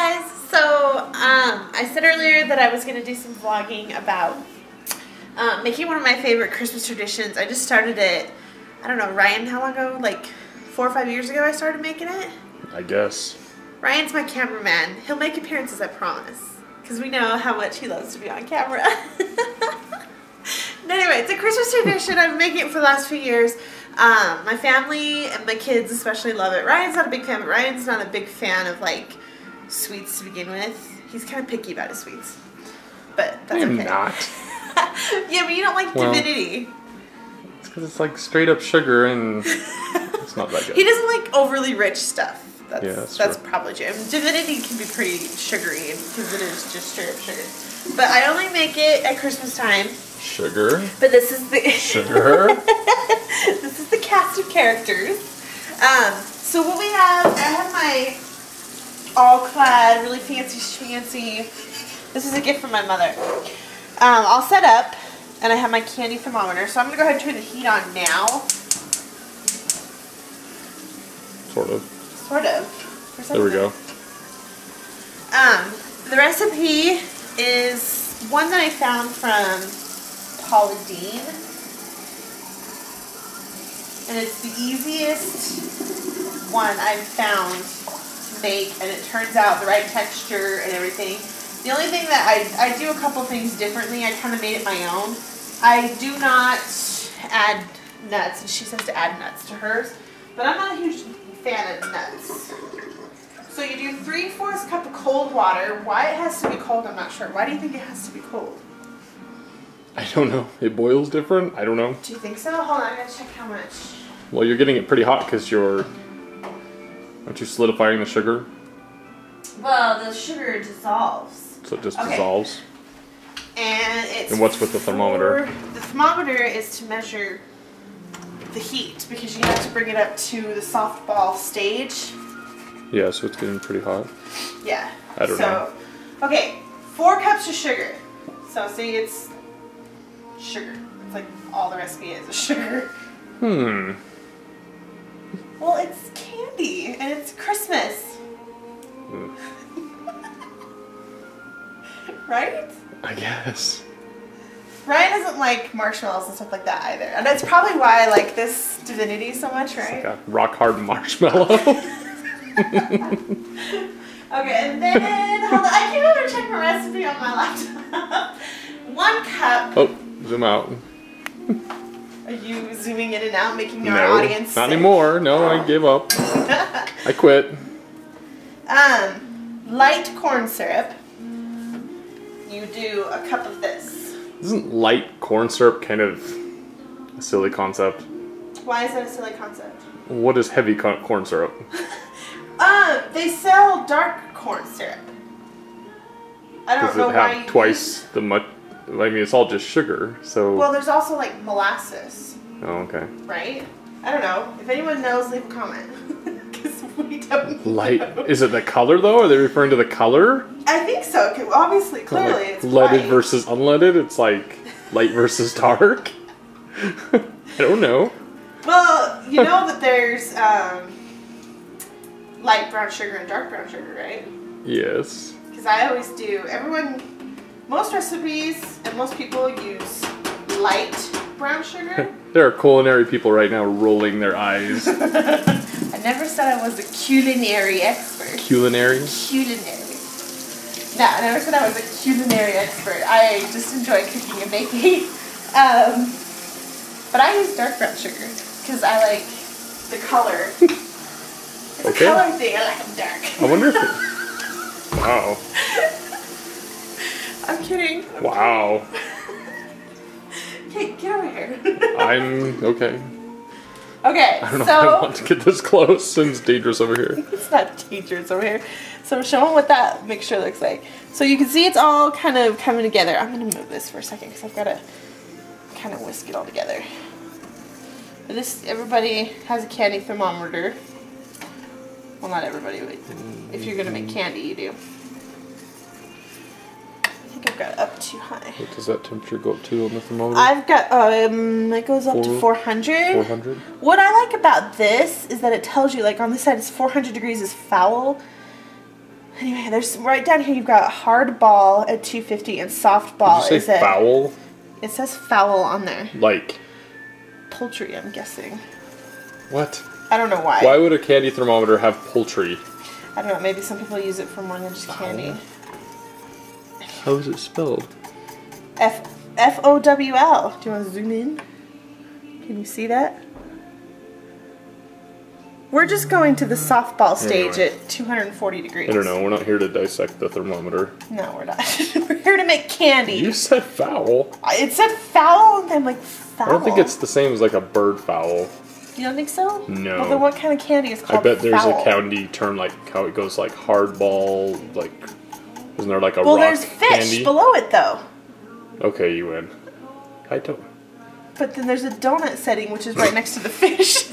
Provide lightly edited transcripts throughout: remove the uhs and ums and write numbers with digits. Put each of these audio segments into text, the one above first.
guys, so I said earlier that I was going to do some vlogging about making one of my favorite Christmas traditions. I just started it, I don't know, Ryan, how long ago? Like 4 or 5 years ago I started making it? I guess. Ryan's my cameraman. He'll make appearances, I promise. Because we know how much he loves to be on camera. Anyway, it's a Christmas tradition. I've been making it for the last few years. My family and my kids especially love it. Ryan's not a big fan, but Ryan's not a big fan of like sweets to begin with. He's kind of picky about his sweets. But that's okay. I'm not. Yeah, but you don't like Divinity. It's because it's like straight up sugar and it's not that good. He doesn't like overly rich stuff. That's true. probably true. Divinity can be pretty sugary because it is just straight up sugar. But I only make it at Christmas time. Sugar. But this is the sugar. This is the cast of characters. So what we have, I have my all-clad, really fancy schmancy. This is a gift from my mother. All set up, and I have my candy thermometer. So I'm gonna go ahead and turn the heat on now. Sort of. Sort of. There we go. The recipe is one that I found from Paula Deen, and it's the easiest one I've found to make, and it turns out the right texture and everything. The only thing that I do a couple things differently. I kind of made it my own. I do not add nuts, and she says to add nuts to hers, but I'm not a huge fan of nuts. So you do 3/4 cup of cold water. Why it has to be cold, I'm not sure. Why do you think it has to be cold? I don't know. It boils different? I don't know. Do you think so? Hold on, I gotta check how much. Well, you're getting it pretty hot because aren't you solidifying the sugar? Well, the sugar dissolves. So it just dissolves? And what's with the thermometer? The thermometer is to measure the heat because you have to bring it up to the softball stage. Yeah, so it's getting pretty hot. Yeah. I don't know. Okay, 4 cups of sugar. So see, it's sugar. It's like all the recipe is sugar. Well, it's candy and it's Christmas. Right? I guess. Ryan doesn't like marshmallows and stuff like that either. And that's probably why I like this Divinity so much, right? It's like a rock hard marshmallow. Okay, and then, hold on, I can't even check my recipe on my laptop. 1 cup. Oh, zoom out. Are you zooming in and out, making our audience not sick? anymore. No, I gave up. I quit. Light corn syrup. You do a cup of this. Isn't light corn syrup kind of a silly concept? Why is that a silly concept? What is heavy corn syrup? They sell dark corn syrup. I don't know why. Does it have twice the much? I mean, it's all just sugar, so. Well, there's also like molasses. Oh, okay. Right? I don't know. If anyone knows, leave a comment. Because we don't Light. know. Is it the color though? Are they referring to the color? I think so. Obviously, clearly, like it's leaded white. versus unleaded. It's like light versus dark. I don't know. Well, you know that there's light brown sugar and dark brown sugar, right? Yes. Because I always do. Most recipes and most people use light brown sugar. There are culinary people right now rolling their eyes. I never said I was a culinary expert. Culinary? Culinary. No, I never said I was a culinary expert. I just enjoy cooking and baking. But I use dark brown sugar because I like the color. It's a color thing. I like them dark. I wonder if it... Wow. I'm kidding. Wow. Okay, get over here. I'm okay. Okay, I don't know if I want to get this close since it's dangerous over here. It's not dangerous over here. So I'm showing what that mixture looks like. So you can see it's all kind of coming together. I'm going to move this for a second because I've got to kind of whisk it all together. But everybody has a candy thermometer. Well, not everybody, but if you're going to make candy, you do. I think I've got it up too high. What does that temperature go up to on the thermometer? I've got, it goes up to 400. 400? What I like about this is that it tells you, like on this side, it's 400 degrees is foul. Anyway, there's right down here. You've got hard ball at 250 and soft ball. Did you say fowl? It says fowl on there. Like Poultry, I'm guessing. what? I don't know why. Why would a candy thermometer have poultry? I don't know. Maybe some people use it for more than just candy. How is it spelled? F-O-W-L. Do you want to zoom in? Can you see that? We're just going to the softball stage Anyway. at 240 degrees. I don't know. We're not here to dissect the thermometer. No, we're not. We're here to make candy. You said fowl. It said fowl, and I'm like, fowl? I don't think it's the same as like a bird fowl. You don't think so? No. Well, then what kind of candy is I called bet there's fowl? a candy term like how it goes like hardball, like isn't there like a Well, rock there's fish candy? below it, though. Okay, you win. I don't. But then there's a donut setting, which is right next to the fish.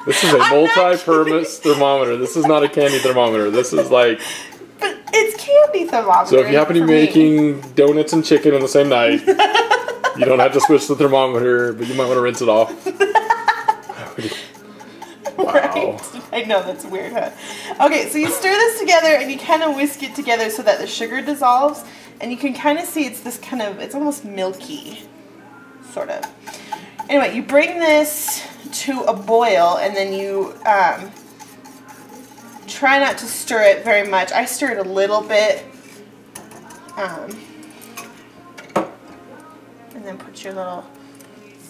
This is a I'm not multi-purpose thermometer. This is not a candy thermometer. This is like. But it's candy thermometer. So if you happen to be for me. making donuts and chicken on the same night, you don't have to switch the thermometer, but you might want to rinse it off. Wow. Right? I know, that's weird, huh? Okay, so you stir this together and you kind of whisk it together so that the sugar dissolves. And you can kind of see it's this kind of, it's almost milky, sort of. Anyway, you bring this to a boil and then you try not to stir it very much. I stir it a little bit. And then put your little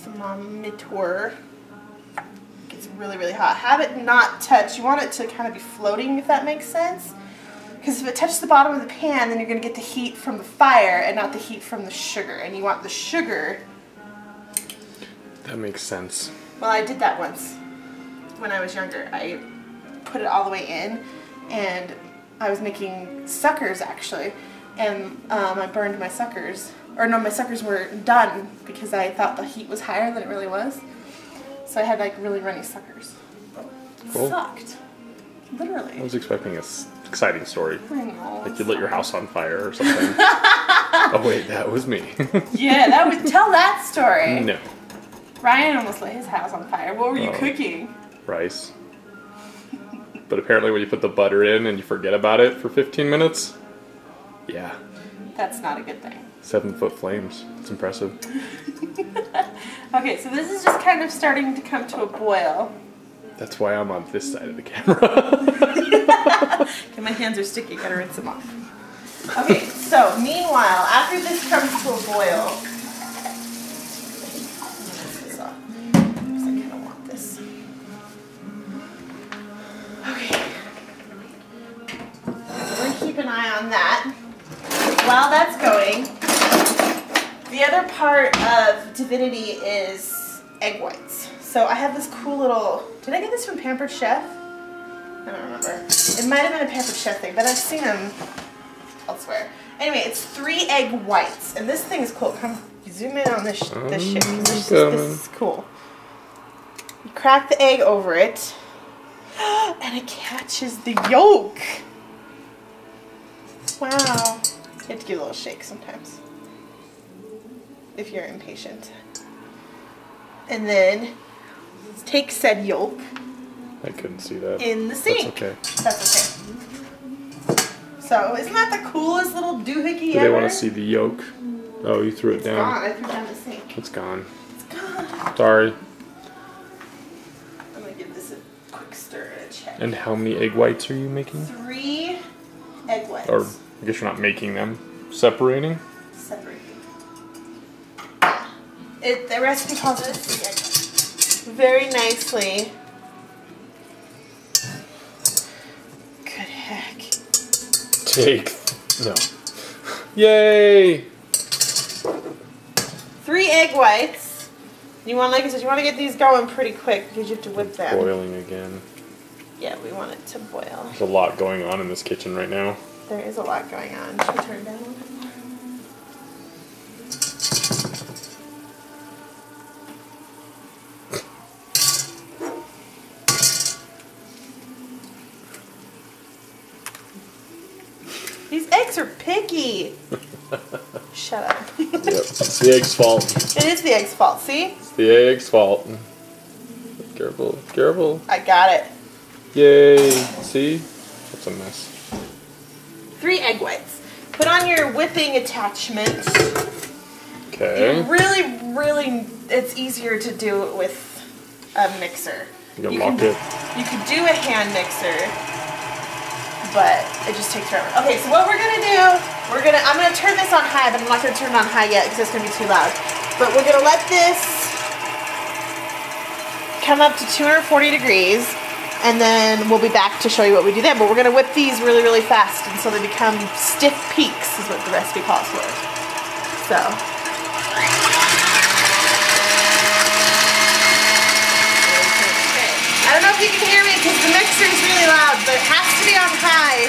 thermometer. It's really, really hot. Have it not touch. You want it to kind of be floating, if that makes sense. Because if it touches the bottom of the pan, then you're going to get the heat from the fire and not the heat from the sugar. And you want the sugar. That makes sense. Well, I did that once when I was younger. I put it all the way in, and I was making suckers, actually. And I burned my suckers. Or no, my suckers were done because I thought the heat was higher than it really was. So I had like really runny suckers. It Cool. sucked. Literally. I was expecting a exciting story. I know. Like you lit your house on fire or something. Oh wait, that was me. Yeah, that would tell that story. No. Ryan almost lit his house on fire. What were you cooking? Rice. But apparently when you put the butter in and you forget about it for 15 minutes, yeah. That's not a good thing. 7-foot flames. It's impressive. Okay, so this is just kind of starting to come to a boil. That's why I'm on this side of the camera. Okay, my hands are sticky, gotta rinse them off. Okay, so meanwhile, after this comes to a boil, because I kind of want this. Okay, so we're gonna keep an eye on that. While that's going, the other part of Divinity is egg whites. So I have this cool little, did I get this from Pampered Chef? I don't remember. It might have been a Pampered Chef thing, but I've seen them elsewhere. Anyway, it's 3 egg whites, and this thing is cool. Come zoom in on this shit, 'cause this is cool. You crack the egg over it, and it catches the yolk. Wow. You have to give it a little shake sometimes, if you're impatient. And then take said yolk I couldn't see that. in the sink. That's okay. That's okay. So, isn't that the coolest little doohickey Do ever? they want to see the yolk? Oh, you threw it It's down. gone. I threw it down the sink. It's gone. It's gone. Sorry. I'm going to give this a quick stir and a check. And how many egg whites are you making? 3 egg whites. Or I guess you're not making them. Separating? Separating. The recipe calls it a 3 egg whites. Very nicely. Good heck. Take. No. Yay! 3 egg whites. You want, like I said, you want to get these going pretty quick because you have to whip them. Boiling again. Yeah, we want it to boil. There's a lot going on in this kitchen right now. There is a lot going on. Should we turn it down a little bit more? These eggs are picky. Shut up. Yep. It's the egg's fault. It is the egg's fault. See? It's the egg's fault. Careful. Careful. I got it. Yay. See? That's a mess. 3 egg whites. Put on your whipping attachment. Okay. Really, it's easier to do it with a mixer. You could do a hand mixer, but it just takes forever. Okay, so what we're gonna do, I'm gonna turn this on high, but I'm not gonna turn it on high yet because it's gonna be too loud. But we're gonna let this come up to 240 degrees, and then we'll be back to show you what we do then. But we're gonna whip these really fast until they become stiff peaks, is what the recipe calls for. So. I don't know if you can hear me because the mixer is really loud, but it has to be on high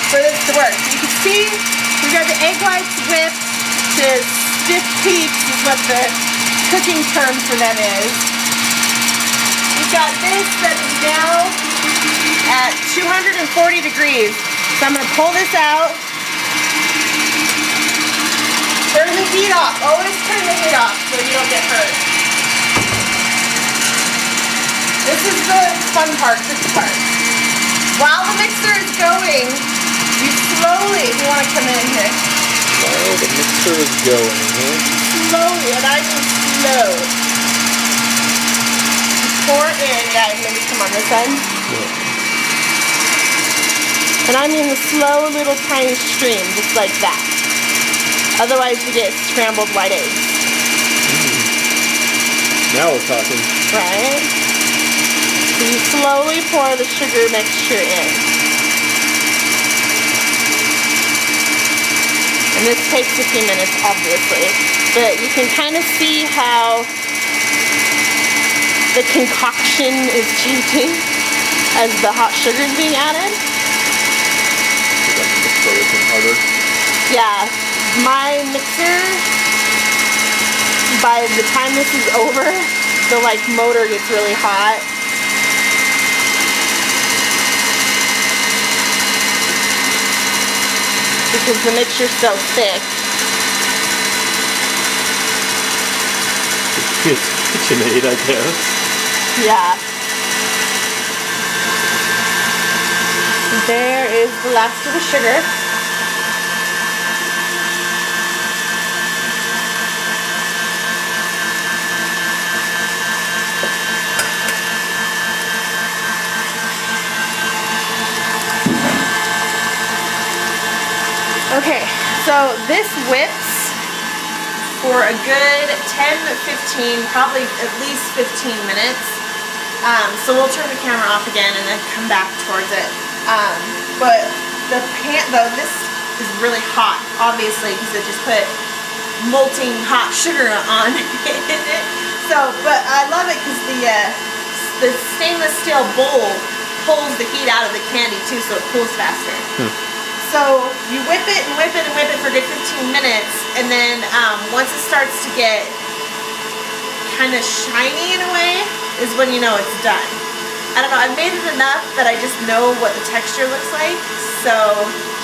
for this to work. You can see we've got the egg whites whipped to stiff peaks is what the cooking term for them is. We've got this that is now at 240 degrees. So I'm going to pull this out. Turn the heat off. Always turn the heat off so you don't get hurt. This is the fun part, tricky part. While the mixer is going, you slowly, if you want to come in here. While the mixer is going, Slowly, and I mean slow. Pour in, yeah, maybe come on this end. Yeah. And I mean the slow little tiny stream, just like that. Otherwise you get scrambled white eggs. Now we're talking. Right? So you slowly pour the sugar mixture in. And this takes a few minutes, obviously. But you can kind of see how the concoction is changing as the hot sugar is being added. Yeah, my mixer, by the time this is over, the motor gets really hot. Because the mixture's so thick. It's KitchenAid, I guess. Yeah. There is the last of the sugar. Okay, so this whips for a good 10, 15, probably at least 15 minutes. So we'll turn the camera off again and then come back towards it. But the pan, though, this is really hot, obviously, because it just put molting hot sugar on it. So, but I love it because the stainless steel bowl pulls the heat out of the candy too, so it cools faster. So you whip it and whip it and whip it for a good 15 minutes, and then once it starts to get kind of shiny in a way, is when you know it's done. I don't know, I've made it enough that I just know what the texture looks like, so...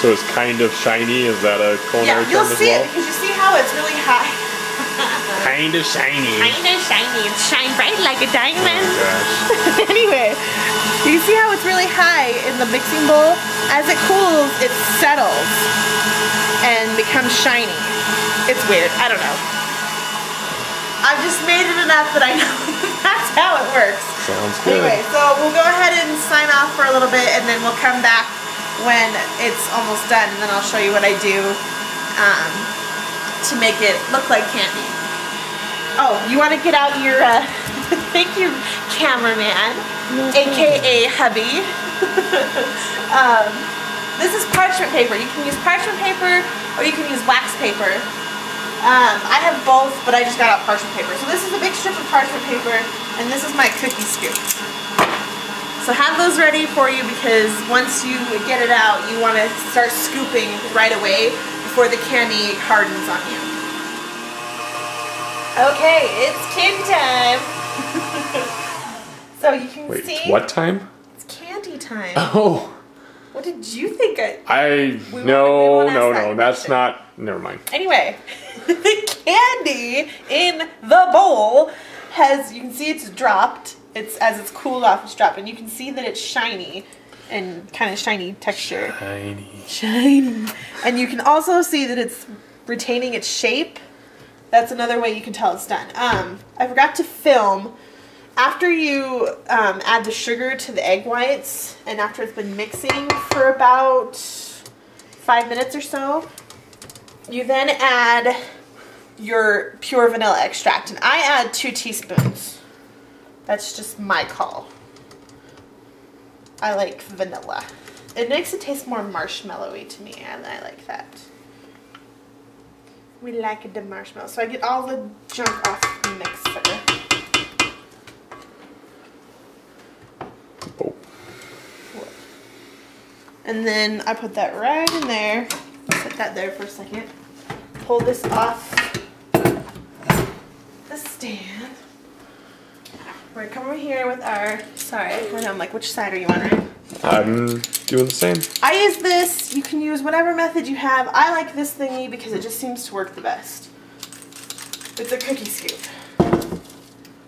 So it's kind of shiny, is that a culinary term as well? Yeah, you'll see it, because you see how it's really high. Kind of shiny. Kind of shiny, it's shine bright like a diamond. Oh gosh. Anyway, you see how it's really high in the mixing bowl? As it cools, it settles and becomes shiny. It's weird, I don't know. I've just made it enough that I know that's how it works. Sounds good. Anyway, so we'll go ahead and sign off for a little bit, and then we'll come back when it's almost done, and then I'll show you what I do to make it look like candy. Oh, you want to get out your, thank you, cameraman, aka hubby. This is parchment paper. You can use parchment paper or you can use wax paper. I have both, but I just got out parchment paper. So this is a big strip of parchment paper, and this is my cookie scoop. So have those ready for you, because once you get it out, you want to start scooping right away before the candy hardens on you. Okay, it's candy time. So you can see. Wait, what time? It's candy time. Oh. What did you think? No, that's not. Never mind. Anyway, the candy in the bowl has, you can see it's dropped. As it's cooled off, it's dropped, and you can see that it's shiny. and kind of shiny texture. Shiny. And you can also see that it's retaining its shape. That's another way you can tell it's done. I forgot to film. After you add the sugar to the egg whites, and after it's been mixing for about 5 minutes or so, you then add your pure vanilla extract. And I add 2 teaspoons. That's just my call. I like vanilla. It makes it taste more marshmallowy to me, and I like that. We like the marshmallow. So I get all the junk off the mixer. Oh. And then I put that right in there. Set that there for a second. Pull this off the stand. We're gonna come over here with our, sorry, I know, I'm like, which side are you on, right? I'm doing the same. I use this. You can use whatever method you have. I like this thingy because it just seems to work the best. It's a cookie scoop.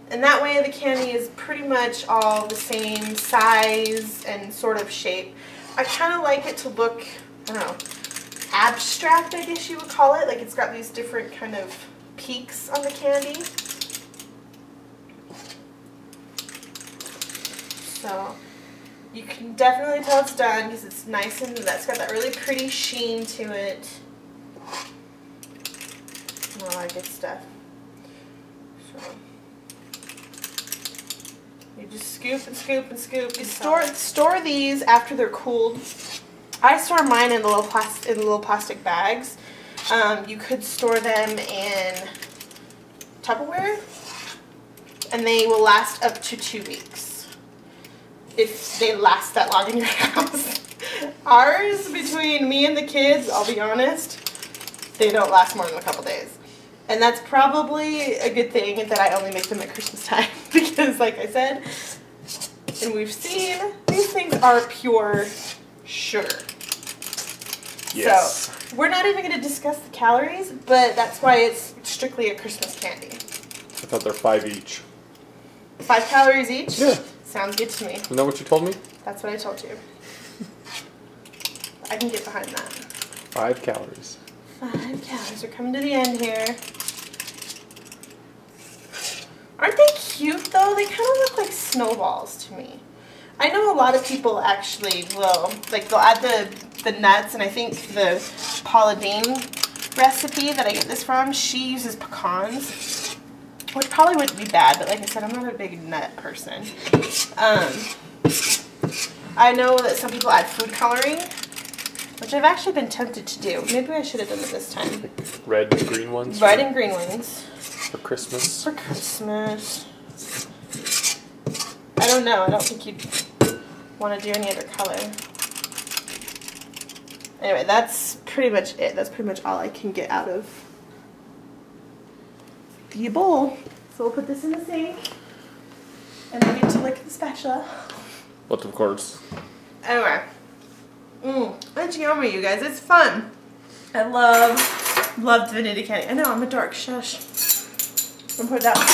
And that way the candy is pretty much all the same size and sort of shape. I kind of like it to look, I don't know, abstract, I guess you would call it. Like it's got these different kind of peaks on the candy. So you can definitely tell it's done because it's nice and that's got that really pretty sheen to it. And all that good stuff. So you just scoop and scoop and scoop. You store these after they're cooled. I store mine in the little plastic bags. You could store them in Tupperware, and they will last up to 2 weeks. If they last that long in your house. Ours, between me and the kids, I'll be honest, they don't last more than a couple days. And that's probably a good thing that I only make them at Christmas time. Because like I said, and we've seen, these things are pure sugar. Yes. So, we're not even going to discuss the calories, but that's why it's strictly a Christmas candy. I thought they're 5 each. 5 calories each? Yeah. Sounds good to me. Isn't that what you told me? That's what I told you. I can get behind that. 5 calories. 5 calories. We're coming to the end here. Aren't they cute though? They kind of look like snowballs to me. I know a lot of people actually will, like they'll add the nuts, and I think the Paula Deen recipe that I get this from, she uses pecans, which probably wouldn't be bad, but like I said, I'm not a big nut person. I know that some people add food coloring, which I've actually been tempted to do. Maybe I should have done it this time. Red and green ones? Red and green ones. For Christmas? For Christmas. I don't know. I don't think you'd want to do any other color. Anyway, that's pretty much it. That's pretty much all I can get out of the bowl. So we'll put this in the sink. And then we get to lick the spatula. But of course. Anyway. It's yummy, you guys. It's fun. I love Divinity candy. I know, I'm a dork. Shush. I'm gonna put it down.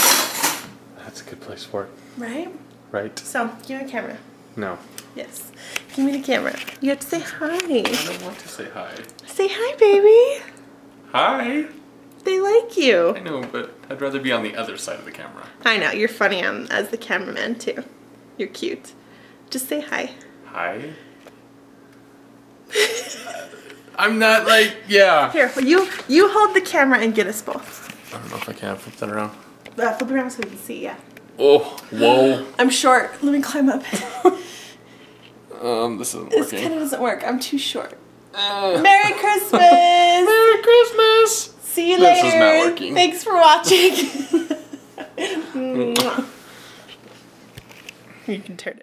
That's a good place for it. Right? Right. So, give me the camera. No. Yes. Give me the camera. You have to say hi. I don't want to say hi. Say hi, baby. Hi. They like you. I know, but I'd rather be on the other side of the camera. I know. You're funny as the cameraman, too. You're cute. Just say hi. Hi. I'm not like, yeah. Here, you hold the camera and get us both. I don't know if I can flip that around. Flip it around so we can see, yeah. Oh, whoa. I'm short. Let me climb up. This isn't working. This kind of doesn't work. I'm too short. Merry Christmas! Merry Christmas! See you later. This is not working. Thanks for watching. You can turn it.